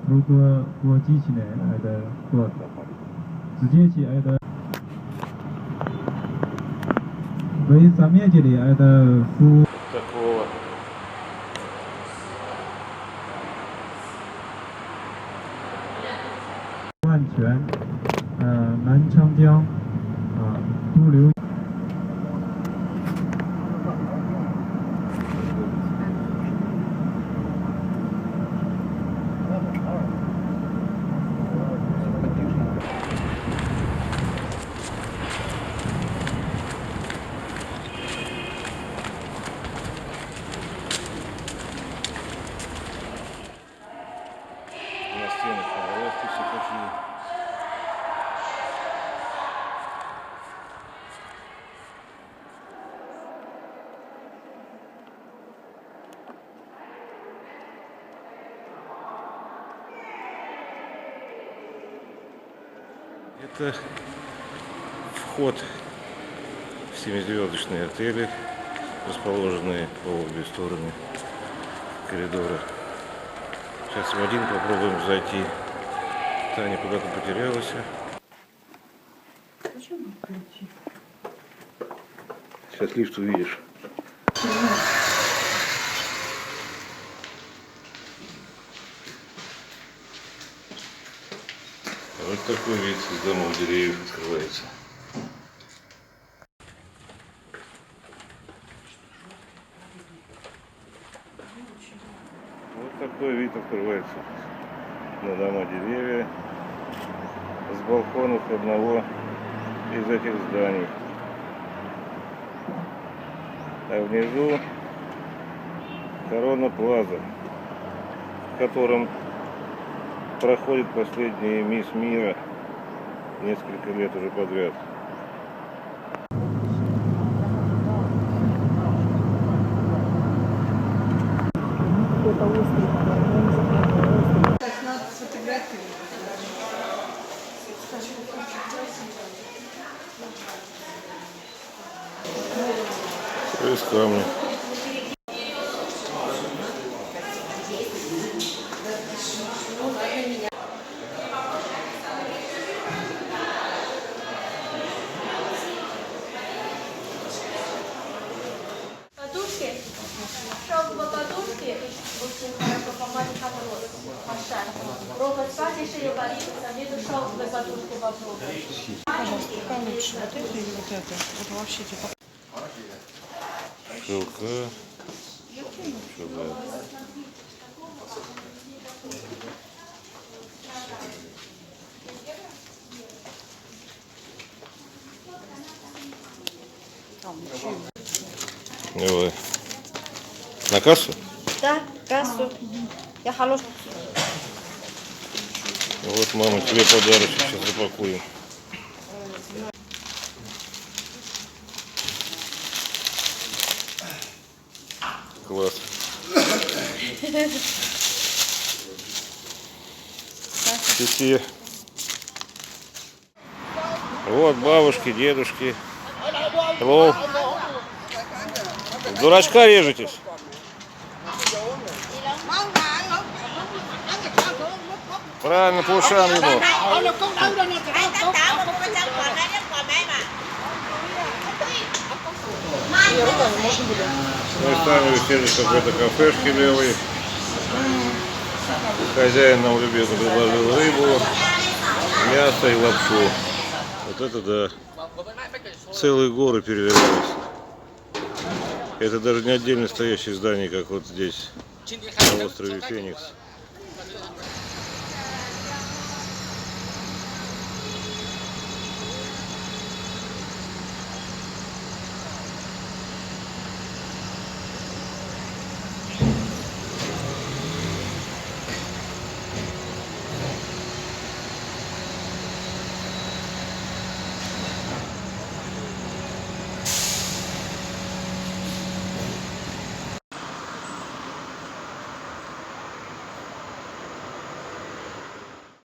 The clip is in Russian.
国机器人来的做直接起来的为上面这里来的服务。Такого.万全，南昌江，都留。На стенах фотографии все такие. Это вход в 7-звездочные отели, расположенные по обе стороны коридора. Сейчас в один попробуем зайти. Таня куда-то потерялась. Сейчас лифт увидишь. Вот такой вид из домов деревьев открывается. Вот такой вид открывается на дома деревья с балконов одного из этих зданий. А внизу Корона Плаза, в котором проходит последний мисс мира несколько лет уже подряд. Из камня. Подушки, чтобы подушки очень хорошо помочь хорошо, поставь. Робот спать еще и говорит, советую шелковые подушки попробовать. Пожалуйста, какая лучше, вот это или вот это? Вот вообще типа. Шелка. Давай. На кассу? Да, кассу. Я хорош. Вот, мама, тебе подарочек сейчас запакуем. Класс. Спасибо. Вот бабушки, дедушки. Hello. Дурачка режетесь. Правильно, по ушам ему. Мы с Таней уселись в какой-то кафешке левой. Хозяин нам любезно предложил рыбу, мясо и лапшу. Вот это да. Целые горы перевернулись. Это даже не отдельно стоящее здание, как вот здесь, на острове Феникс.